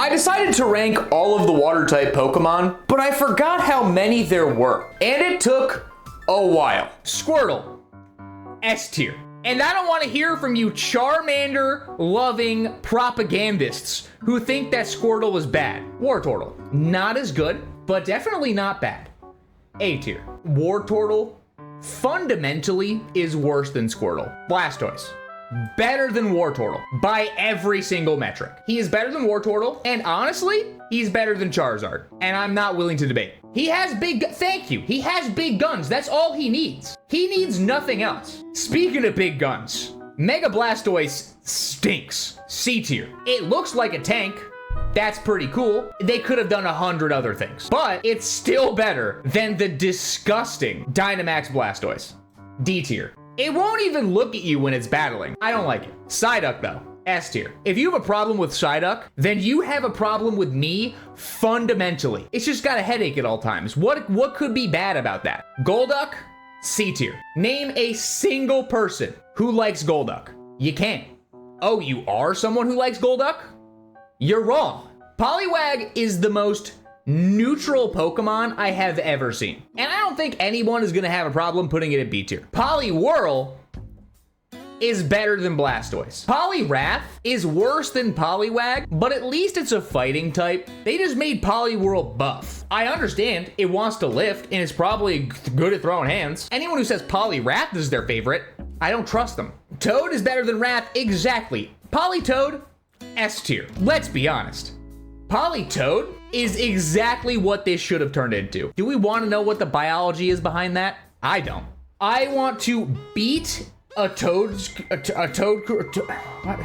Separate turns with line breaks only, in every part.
I decided to rank all of the water-type Pokemon, but I forgot how many there were, and it took a while.
Squirtle, S tier. And I don't want to hear from you Charmander-loving propagandists who think that Squirtle was bad. Wartortle, not as good, but definitely not bad. A tier. Wartortle fundamentally is worse than Squirtle. Blastoise, better than Wartortle by every single metric. He is better than Wartortle, and honestly, he's better than Charizard, and I'm not willing to debate. He has thank you, he has big guns, that's all he needs. He needs nothing else. Speaking of big guns, Mega Blastoise stinks. C tier. It looks like a tank. That's pretty cool. They could have done 100 other things, but it's still better than the disgusting Dynamax Blastoise. D tier. It won't even look at you when it's battling. I don't like it. Psyduck though, S tier. If you have a problem with Psyduck, then you have a problem with me fundamentally. It's just got a headache at all times. What could be bad about that? Golduck, C tier. Name a single person who likes Golduck. You can't. Oh, you are someone who likes Golduck? You're wrong. Poliwag is the most neutral Pokemon I have ever seen. And I don't think anyone is gonna have a problem putting it at B tier. Poliwhirl is better than Blastoise. Poliwrath is worse than Poliwag, but at least it's a fighting type. They just made Poliwhirl buff. I understand it wants to lift and it's probably good at throwing hands. Anyone who says Poliwrath is their favorite, I don't trust them. Toad is better than Wrath, exactly. Politoad, S tier. Let's be honest. Politoad is exactly what this should have turned into. Do we want to know what the biology is behind that? I don't. I want to beat a toad. What?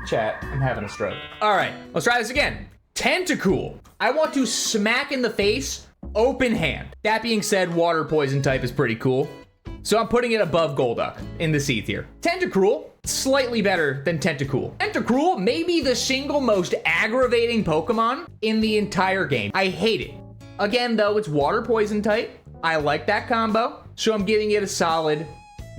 Chat, I'm having a stroke. All right, let's try this again. Tentacool. I want to smack in the face, open hand. That being said, water poison type is pretty cool. So I'm putting it above Golduck in the C tier. Tentacruel, slightly better than Tentacool. Tentacruel may be the single most aggravating Pokemon in the entire game. I hate it. Again, though, it's water poison type. I like that combo, so I'm giving it a solid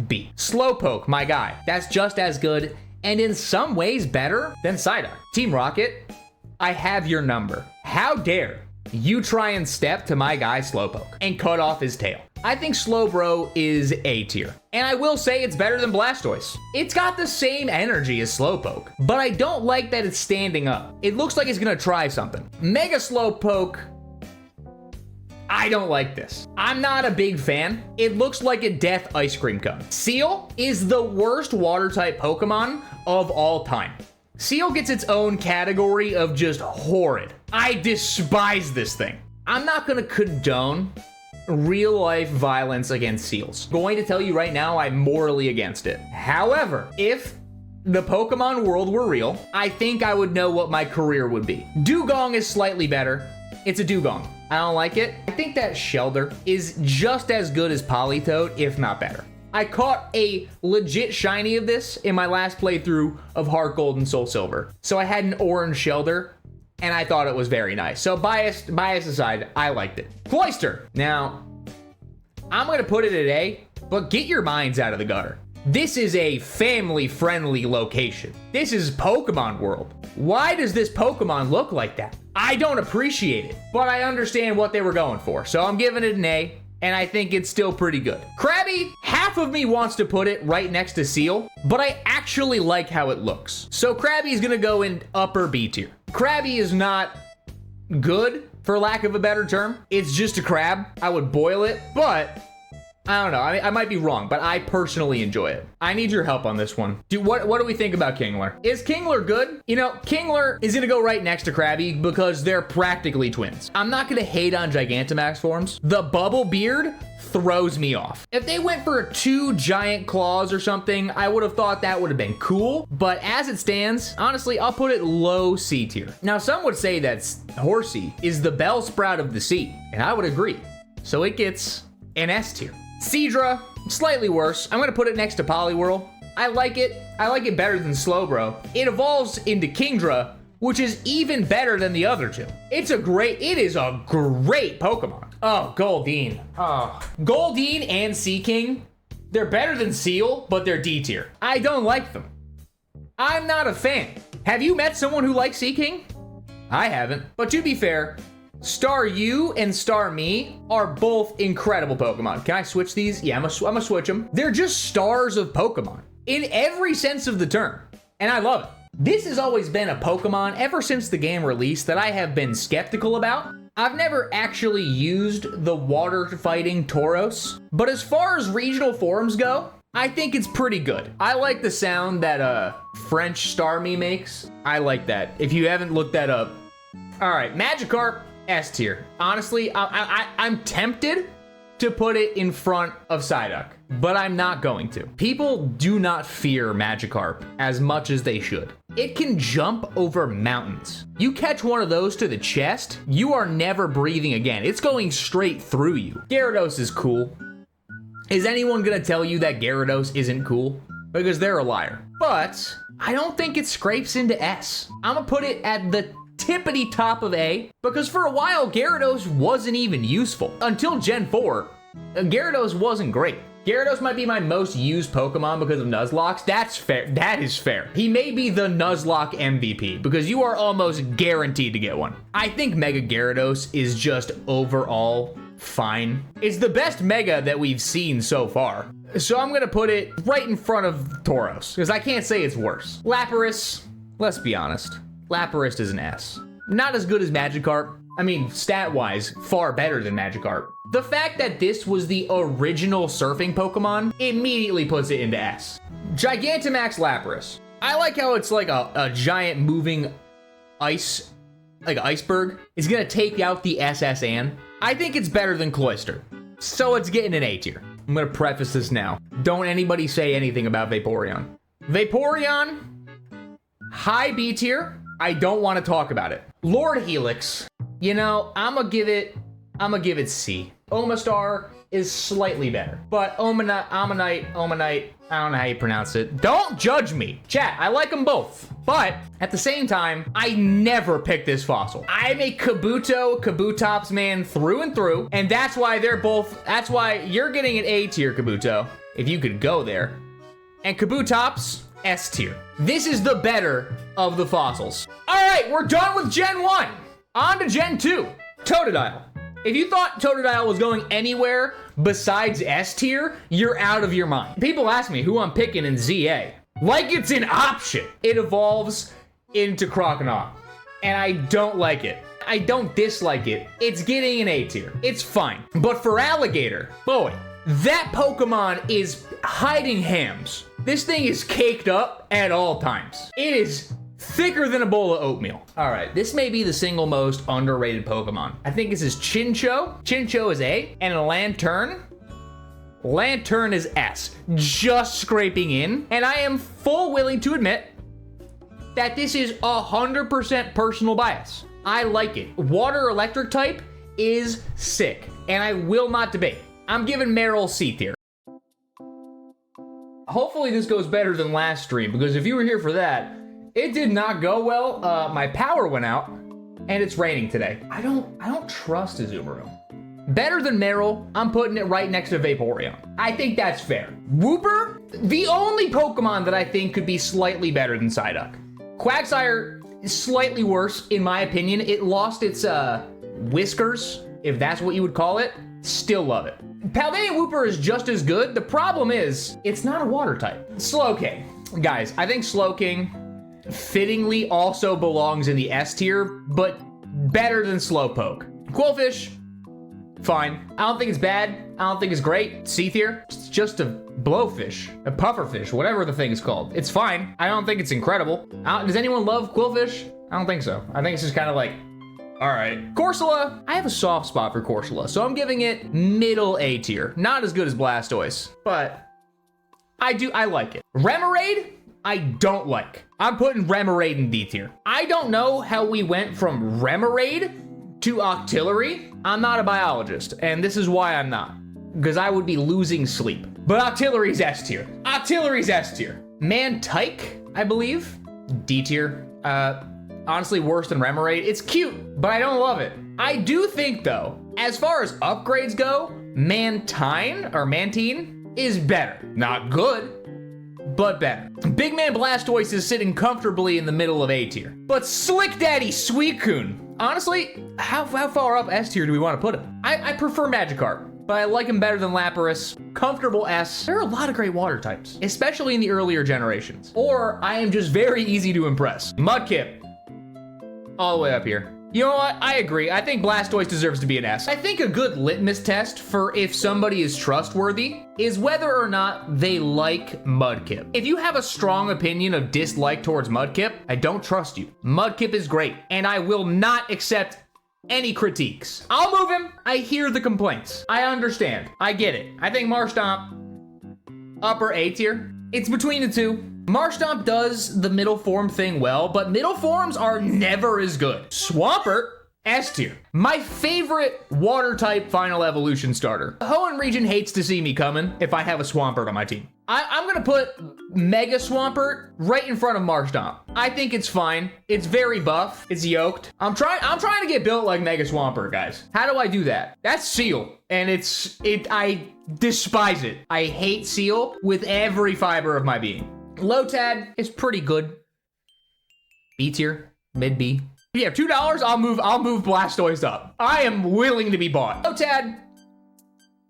B. Slowpoke, my guy. That's just as good, and in some ways better than Psyduck. Team Rocket, I have your number. How dare you try and step to my guy Slowpoke and cut off his tail. I think Slowbro is A tier. And I will say it's better than Blastoise. It's got the same energy as Slowpoke, but I don't like that it's standing up. It looks like it's gonna try something. Mega Slowpoke, I don't like this. I'm not a big fan. It looks like a death ice cream cone. Seal is the worst water type Pokemon of all time. Seal gets its own category of just horrid. I despise this thing. I'm not gonna condone real life violence against seals. Going to tell you right now, I'm morally against it. However, if the Pokemon world were real, I think I would know what my career would be. Dugong is slightly better. It's a Dugong. I don't like it. I think that Shelder is just as good as Politoed, if not better. I caught a legit shiny of this in my last playthrough of Heart Gold and Soul Silver. So I had an orange Shelder, and I thought it was very nice. So bias aside, I liked it. Cloyster. Now, I'm gonna put it at A, but get your minds out of the gutter. This is a family-friendly location. This is Pokemon World. Why does this Pokemon look like that? I don't appreciate it, but I understand what they were going for. So I'm giving it an A, and I think it's still pretty good. Krabby, half of me wants to put it right next to Seal, but I actually like how it looks. So Krabby's gonna go in upper B tier. Krabby is not good, for lack of a better term. It's just a crab. I would boil it, but I don't know. I might be wrong, but I personally enjoy it. I need your help on this one. What do we think about Kingler? Is Kingler good? You know, Kingler is gonna go right next to Krabby because they're practically twins. I'm not gonna hate on Gigantamax forms. The bubble beard throws me off. If they went for 2 giant claws or something, I would have thought that would have been cool. But as it stands, honestly, I'll put it low C tier. Now, some would say that Horsey is the Bellsprout of the sea, and I would agree. So it gets an S tier. Seadra, slightly worse. I'm gonna put it next to Poliwhirl. I like it. I like it better than Slowbro. It evolves into Kingdra, which is even better than the other two. It is a great Pokemon. Oh, Goldeen. Oh. Goldeen and Seaking, they're better than Seal, but they're D tier. I don't like them. I'm not a fan. Have you met someone who likes Seaking? I haven't. But to be fair, Staryu and Starmie are both incredible Pokemon. Can I switch these? Yeah, I'm gonna switch them. They're just stars of Pokemon in every sense of the term, and I love it. This has always been a Pokemon ever since the game released that I have been skeptical about. I've never actually used the water fighting Tauros, but as far as regional forms go, I think it's pretty good. I like the sound that French Starmie makes. I like that. If you haven't looked that up. All right, Magikarp, S tier. Honestly, I'm tempted to put it in front of Psyduck, but I'm not going to. People do not fear Magikarp as much as they should. It can jump over mountains. You catch one of those to the chest, you are never breathing again. It's going straight through you. Gyarados is cool. Is anyone gonna tell you that Gyarados isn't cool? Because they're a liar. But I don't think it scrapes into S. I'm gonna put it at the tippity top of A, because for a while Gyarados wasn't even useful. Until Gen 4, Gyarados wasn't great. Gyarados might be my most used Pokemon because of Nuzlocke. That's fair. That is fair. He may be the Nuzlocke MVP because you are almost guaranteed to get one. I think Mega Gyarados is just overall fine. It's the best Mega that we've seen so far. So I'm gonna put it right in front of Tauros because I can't say it's worse. Lapras, let's be honest. Lapras is an S. Not as good as Magikarp. I mean, stat-wise, far better than Magikarp. The fact that this was the original surfing Pokemon immediately puts it into S. Gigantamax Lapras. I like how it's like a giant moving ice, like an iceberg. It's gonna take out the SSN. I think it's better than Cloyster. So it's getting an A tier. I'm gonna preface this now. Don't anybody say anything about Vaporeon. Vaporeon, high B tier. I don't want to talk about it. Lord Helix, you know, I'm gonna give it C. Omastar is slightly better, but Ammonite, I don't know how you pronounce it. Don't judge me. Chat, I like them both, but at the same time, I never pick this fossil. I'm a Kabutops man through and through, and that's why you're getting an A tier, Kabuto, if you could go there. And Kabutops, S tier. This is the better of the fossils. All right, we're done with Gen 1. On to Gen 2, Totodile. If you thought Totodile was going anywhere besides S tier, you're out of your mind. People ask me who I'm picking in ZA. Like it's an option. It evolves into Croconaw, and I don't like it. I don't dislike it. It's getting an A tier. It's fine. But for Alligator, boy, that Pokemon is hiding hams. This thing is caked up at all times. It is thicker than a bowl of oatmeal. All right, this may be the single most underrated Pokemon. I think this is Chinchou. Chinchou is A, and Lantern is S, just scraping in. And I am full willing to admit that this is 100% personal bias. I like it. Water electric type is sick, and I will not debate. I'm giving Meryl C tier. Hopefully this goes better than last stream, because if you were here for that, it did not go well. My power went out, and it's raining today. I don't trust Azumarill. Better than Meryl, I'm putting it right next to Vaporeon. I think that's fair. Wooper, the only Pokemon that I think could be slightly better than Psyduck. Quagsire is slightly worse, in my opinion. It lost its whiskers, if that's what you would call it. Still love it. Paldean Wooper is just as good. The problem is, it's not a water type. Slowking. Guys, I think Slowking fittingly also belongs in the S tier, but better than Slowpoke. Quillfish, fine. I don't think it's bad. I don't think it's great. C tier. It's just a blowfish, a pufferfish, whatever the thing is called. It's fine. I don't think it's incredible. Does anyone love Quillfish? I don't think so. I think it's just kind of like, all right. Corsola, I have a soft spot for Corsola, so I'm giving it middle A tier. Not as good as Blastoise, but I like it. Remoraid, I don't like. I'm putting Remoraid in D tier. I don't know how we went from Remoraid to Octillery. I'm not a biologist, and this is why I'm not, because I would be losing sleep. But Octillery's S tier. Octillery's S tier. Mantike, I believe, D tier. Honestly, worse than Remoraid. It's cute, but I don't love it. I do think, though, as far as upgrades go, Mantine is better. Not good, but better. Big Man Blastoise is sitting comfortably in the middle of A tier. But Slick Daddy Suicune, honestly, how far up S tier do we want to put him? I prefer Magikarp, but I like him better than Lapras. Comfortable S. There are a lot of great water types, especially in the earlier generations. Or I am just very easy to impress. Mudkip, all the way up here. You know what? I agree. I think Blastoise deserves to be an S. I think a good litmus test for if somebody is trustworthy is whether or not they like Mudkip. If you have a strong opinion of dislike towards Mudkip, I don't trust you. Mudkip is great, and I will not accept any critiques. I'll move him. I hear the complaints. I understand. I get it. I think Marshtomp, upper A tier. It's between the two. Marshtomp does the middle form thing well, but middle forms are never as good. Swampert, S tier. My favorite water type final evolution starter. The Hoenn region hates to see me coming if I have a Swampert on my team. I'm gonna put Mega Swampert right in front of Marshtomp. I think it's fine. It's very buff. It's yoked. I'm trying to get built like Mega Swampert, guys. How do I do that? That's Seal, and I despise it. I hate Seal with every fiber of my being. Lotad is pretty good. B tier, mid B. Yeah, $2, I'll move Blastoise up. I am willing to be bought. Lotad,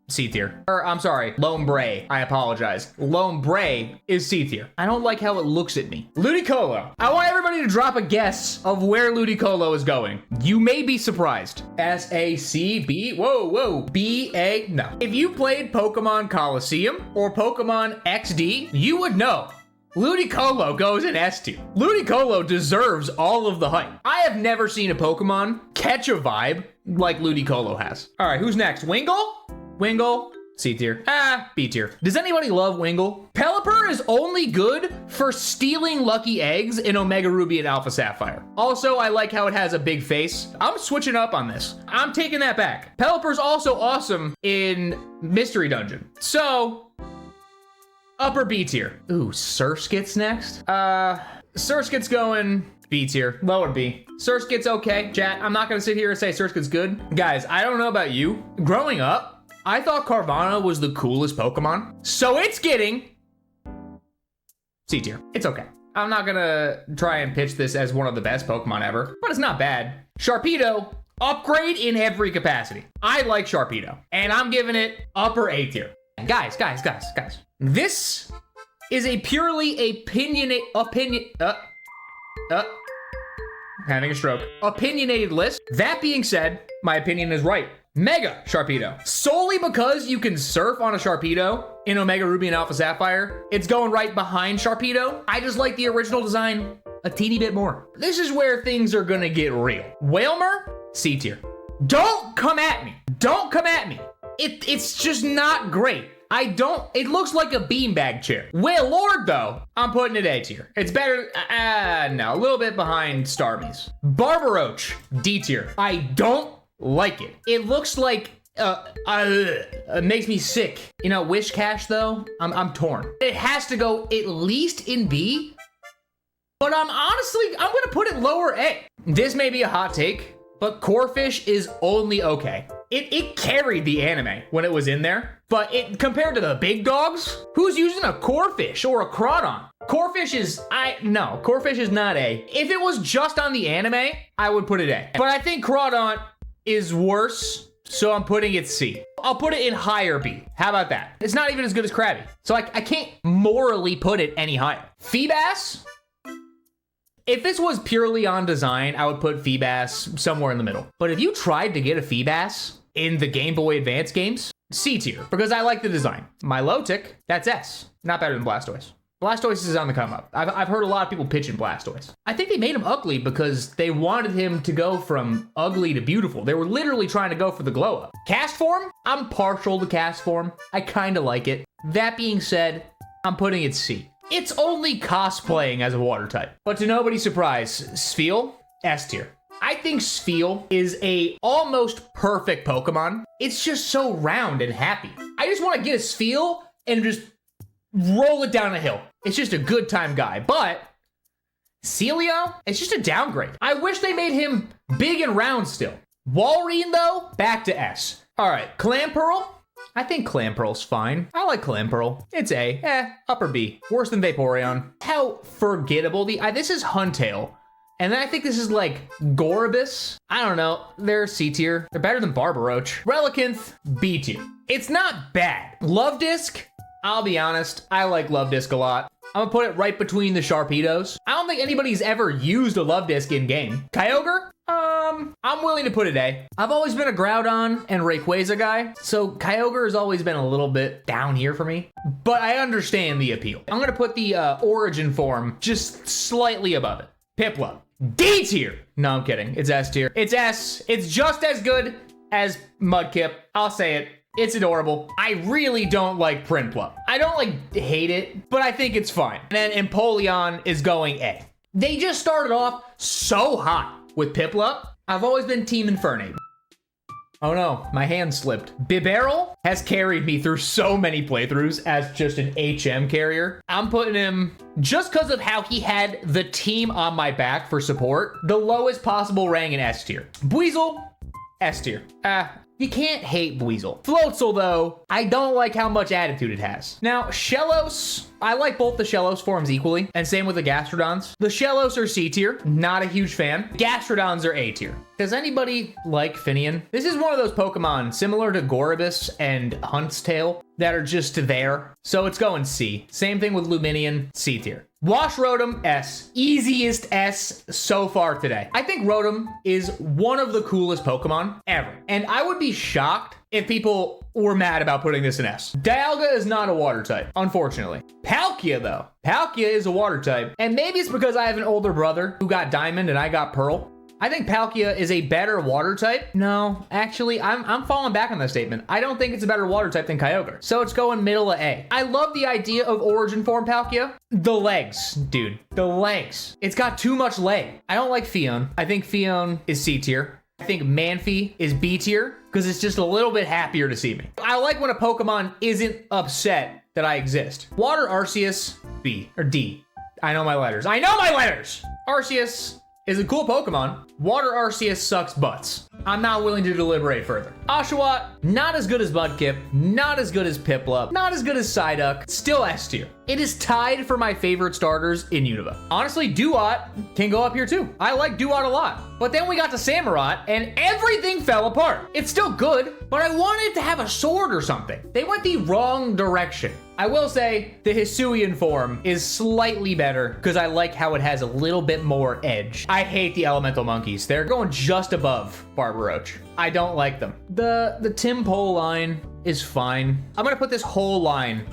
C tier. Or, I'm sorry, Lombre. I apologize. Lombre is C tier. I don't like how it looks at me. Ludicolo. I want everybody to drop a guess of where Ludicolo is going. You may be surprised. S-A-C-B? Whoa. B-A? No. If you played Pokemon Coliseum or Pokemon XD, you would know. Ludicolo goes in S tier. Ludicolo deserves all of the hype. I have never seen a Pokemon catch a vibe like Ludicolo has. All right, who's next? Wingull? Wingull, C tier. B tier. Does anybody love Wingull? Pelipper is only good for stealing lucky eggs in Omega Ruby and Alpha Sapphire. Also, I like how it has a big face. I'm switching up on this. I'm taking that back. Pelipper's also awesome in Mystery Dungeon. So, upper B tier. Ooh, Surskit's next? Surskit's going B tier, lower B. Surskit's okay, chat. I'm not gonna sit here and say Surskit's good. Guys, I don't know about you. Growing up, I thought Carvanha was the coolest Pokemon. So it's getting C tier. It's okay. I'm not gonna try and pitch this as one of the best Pokemon ever, but it's not bad. Sharpedo, upgrade in every capacity. I like Sharpedo, and I'm giving it upper A tier. Guys. This is a purely having a stroke. Opinionated list. That being said, my opinion is right. Mega Sharpedo. Solely because you can surf on a Sharpedo in Omega Ruby and Alpha Sapphire, it's going right behind Sharpedo. I just like the original design a teeny bit more. This is where things are gonna get real. Wailmer, C tier. Don't come at me. It's just not great. It looks like a beanbag chair. Wailord though, I'm putting it A tier. It's better, no, a little bit behind Starmie's. Barbaroach, D tier. I don't like it. It looks like, it makes me sick. You know, Wishcash though, I'm torn. It has to go at least in B, but I'm gonna put it lower A. This may be a hot take, but Corphish is only okay. It carried the anime when it was in there, but compared to the big dogs, who's using a Corphish or a Crawdon? Corphish is not A. If it was just on the anime, I would put it A. But I think Crawdon is worse, so I'm putting it C. I'll put it in higher B. How about that? It's not even as good as Krabby, so I can't morally put it any higher. Feebas? If this was purely on design, I would put Feebas somewhere in the middle. But if you tried to get a Feebas in the Game Boy Advance games, C tier, because I like the design. Milotic, that's S. Not better than Blastoise. Blastoise is on the come up. I've heard a lot of people pitching Blastoise. I think they made him ugly because they wanted him to go from ugly to beautiful. They were literally trying to go for the glow up. Cast form, I'm partial to cast form. I kind of like it. That being said, I'm putting it C. It's only cosplaying as a water type. But to nobody's surprise, Spheal, S tier. I think Spheal is a almost perfect Pokemon. It's just so round and happy. I just want to get a Spheal and just roll it down a hill. It's just a good time guy. But Celio, it's just a downgrade. I wish they made him big and round still. Walrein though, back to S. All right, Clamperl, I think Clamperl's fine. I like Clamperl. It's A, upper B. Worse than Vaporeon. How forgettable this is Huntail. And then I think this is like Gorobus. I don't know. They're C tier. They're better than Barbaroach. Relicanth, B tier. It's not bad. Love Disc, I'll be honest. I like Love Disc a lot. I'm gonna put it right between the Sharpedos. I don't think anybody's ever used a Love Disc in game. Kyogre? I'm willing to put it A. I've always been a Groudon and Rayquaza guy, so Kyogre has always been a little bit down here for me, but I understand the appeal. I'm gonna put the origin form just slightly above it. Piplup, D tier. No, I'm kidding. It's S tier. It's S. It's just as good as Mudkip. I'll say it. It's adorable. I really don't like Prinplup. I don't hate it, but I think it's fine. And then Empoleon is going A. They just started off so hot with Piplup. I've always been Team Infernape. Oh no, my hand slipped. Bibarel has carried me through so many playthroughs as just an HM carrier. I'm putting him, just because of how he had the team on my back for support, the lowest possible rank in S tier. Buizel, S tier. You can't hate Buizel. Floatzel, though, I don't like how much attitude it has. Now, Shellos, I like both the Shellos forms equally, and same with the Gastrodons. The Shellos are C tier, not a huge fan. Gastrodons are A tier. Does anybody like Finian? This is one of those Pokemon similar to Gorobus and Huntstail that are just there, so it's going C. Same thing with Luminion, C tier. Wash Rotom, S. Easiest S so far today. I think Rotom is one of the coolest Pokemon ever. And I would be shocked if people were mad about putting this in S. Dialga is not a water type, unfortunately. Palkia, though. Palkia is a water type. And maybe it's because I have an older brother who got Diamond and I got Pearl. I think Palkia is a better water type. No, actually, I'm falling back on that statement. I don't think it's a better water type than Kyogre. So it's going middle of A. I love the idea of origin form Palkia. The legs, dude, the legs. It's got too much leg. I don't like Fion. I think Fion is C tier. I think Manphy is B tier because it's just a little bit happier to see me. I like when a Pokemon isn't upset that I exist. Water Arceus, B or D. I know my letters. I know my letters. Arceus is a cool Pokemon. Water Arceus sucks butts. I'm not willing to deliberate further. Oshawott, not as good as Mudkip, not as good as Piplup, not as good as Psyduck, still S tier. It is tied for my favorite starters in Unova. Honestly, Duat can go up here too. I like Duat a lot. But then we got to Samurott and everything fell apart. It's still good, but I wanted it to have a sword or something. They went the wrong direction. I will say the Hisuian form is slightly better because I like how it has a little bit more edge. I hate the elemental monkeys. They're going just above Barbaroach. I don't like them. The Timpole line is fine. I'm gonna put this whole line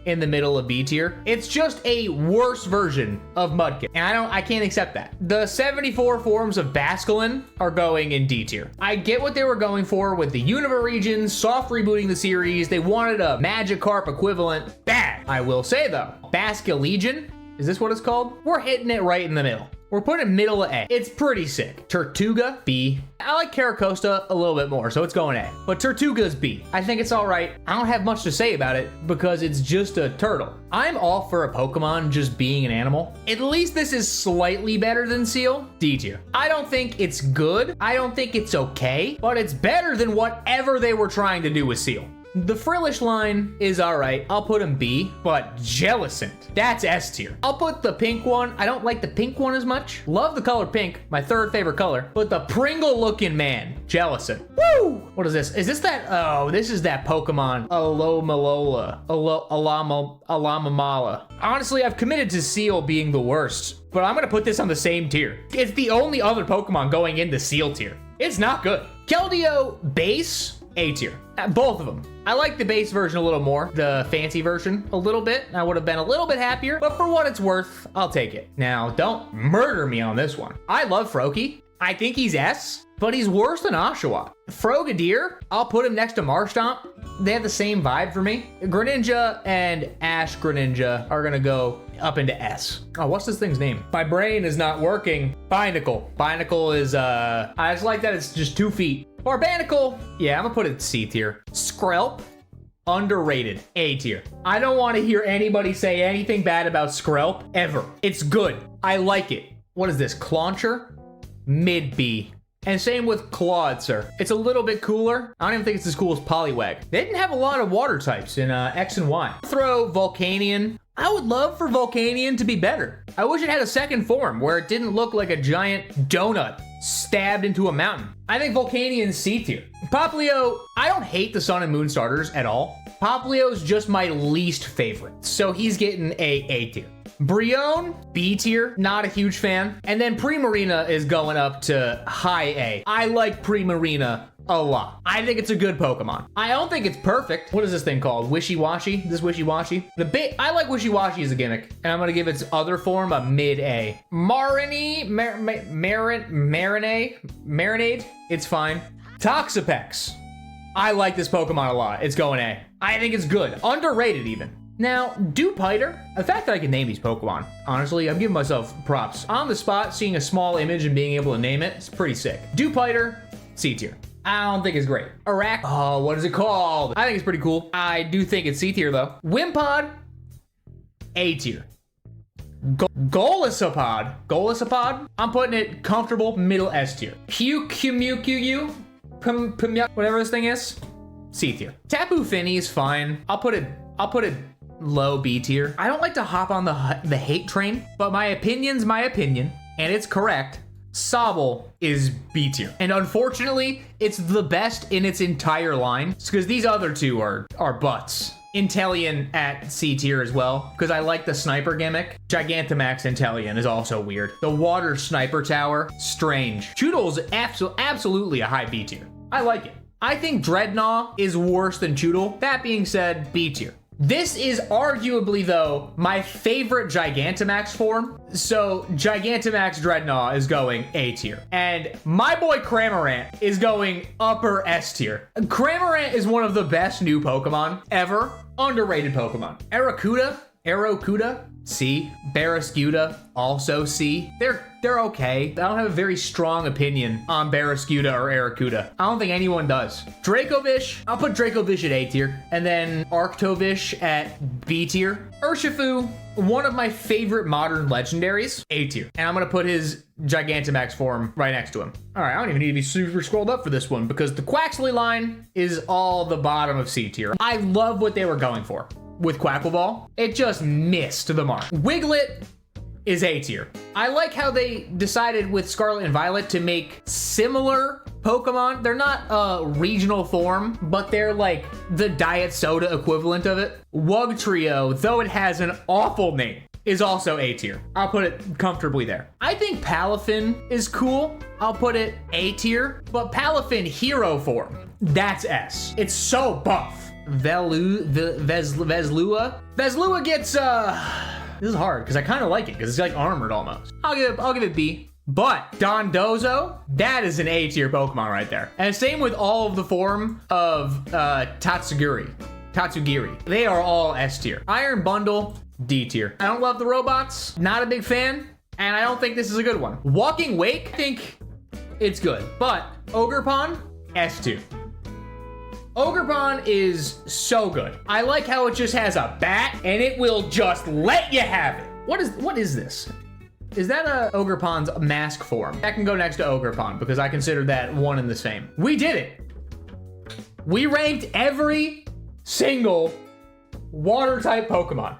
in the middle of B tier. It's just a worse version of Mudkip, and I can't accept that. The 74 forms of Basculin are going in D tier. I get what they were going for with the Unova regions, soft rebooting the series. They wanted a Magikarp equivalent. Bad. I will say though, Basculegion, is this what it's called? We're hitting it right in the middle. We're putting it middle of A. It's pretty sick. Tortuga, B. I like Caracosta a little bit more, so it's going A. But Tortuga's B. I think it's all right. I don't have much to say about it because it's just a turtle. I'm all for a Pokemon just being an animal. At least this is slightly better than Seal. D tier. I don't think it's good. I don't think it's okay, but it's better than whatever they were trying to do with Seal. The Frillish line is all right. I'll put him B, but Jellicent, that's S tier. I'll put the pink one. I don't like the pink one as much. Love the color pink, my third favorite color, but the Pringle looking man, Jellicent. Woo! What is this? Is this that? Oh, this is that Pokemon, Alomalola, Alamamala. Honestly, I've committed to Seal being the worst, but I'm gonna put this on the same tier. It's the only other Pokemon going in the Seal tier. It's not good. Keldeo base, A tier. Both of them. I like the base version a little more, the fancy version a little bit. I would have been a little bit happier, but for what it's worth, I'll take it. Now, don't murder me on this one. I love Froakie. I think he's S, but he's worse than Oshawott. Frogadier, I'll put him next to Marshtomp. They have the same vibe for me. Greninja and Ash Greninja are gonna go up into S. Oh, what's this thing's name? My brain is not working. Binacle. Binacle is, I just like that it's just 2 feet. Barbanacle, yeah, I'm gonna put it C tier. Skrelp, underrated, A tier. I don't want to hear anybody say anything bad about Skrelp ever. It's good. I like it. What is this? Clauncher, mid B. And same with Clawitzer. It's a little bit cooler. I don't even think it's as cool as Poliwag. They didn't have a lot of water types in X and Y. Throw Volcanion. I would love for Volcanion to be better. I wish it had a second form where it didn't look like a giant donut stabbed into a mountain. I think Volcanion's C tier. Popplio, I don't hate the Sun and Moon starters at all. Popplio's just my least favorite, so he's getting A tier. Brion, B tier, not a huge fan. And then Primarina is going up to high A. I like Primarina a lot. I think it's a good Pokemon. I don't think it's perfect. What is this thing called? Wishy-Washy? This Wishy-Washy? I like Wishy-Washy as a gimmick, and I'm gonna give its other form a mid-A. Marinade? It's fine. Toxapex. I like this Pokemon a lot. It's going A. I think it's good. Underrated even. Now, Dewpider, the fact that I can name these Pokemon, honestly, I'm giving myself props. On the spot, seeing a small image and being able to name it, it's pretty sick. Dewpider, C tier. I don't think it's great. Oh, what is it called? I think it's pretty cool. I do think it's C tier though. Wimpod, A tier. Golisopod, I'm putting it comfortable middle S tier. Whatever this thing is, C tier. Tapu Fini is fine. I'll put it low B tier. I don't like to hop on the hate train, but my opinion's my opinion, and it's correct. Sobble is B tier. And unfortunately, it's the best in its entire line, because these other two are butts. Inteleon at C tier as well, because I like the sniper gimmick. Gigantamax Inteleon is also weird. The water sniper tower, strange. Choodle's absolutely a high B tier. I like it. I think Dreadnought is worse than Choodle. That being said, B tier. This is arguably, though, my favorite Gigantamax form. So Gigantamax Dreadnought is going A tier. And my boy Cramorant is going upper S tier. Cramorant is one of the best new Pokemon ever. Underrated Pokemon. Aerocuda, C. Barrascuda, also C. They're okay. I don't have a very strong opinion on Barrascuda or Aerocuda. I don't think anyone does. Dracovish, I'll put Dracovish at A tier. And then Arctovish at B tier. Urshifu, one of my favorite modern legendaries, A tier. And I'm gonna put his Gigantamax form right next to him. All right, I don't even need to be super scrolled up for this one because the Quaxley line is all the bottom of C tier. I love what they were going for with Quackle. It just missed the mark. Wiglet is A tier. I like how they decided with Scarlet and Violet to make similar Pokemon. They're not a regional form, but they're like the diet soda equivalent of it. Wugtrio, though it has an awful name, is also A tier. I'll put it comfortably there. I think Palafin is cool. I'll put it A tier, but Palafin hero form, that's S. It's so buff. Veslua gets, this is hard because I kind of like it because it's like armored almost. I'll give it B. But Dondozo, that is an A tier Pokemon right there. And same with all of the form of Tatsugiri. They are all S tier. Iron Bundle, D tier. I don't love the robots, not a big fan, and I don't think this is a good one. Walking Wake, I think it's good, but Ogerpon, S tier. Ogerpon is so good. I like how it just has a bat and it will just let you have it. What is this? Is that a Ogerpon's mask form? That can go next to Ogerpon because I consider that one and the same. We did it. We ranked every single water type Pokemon.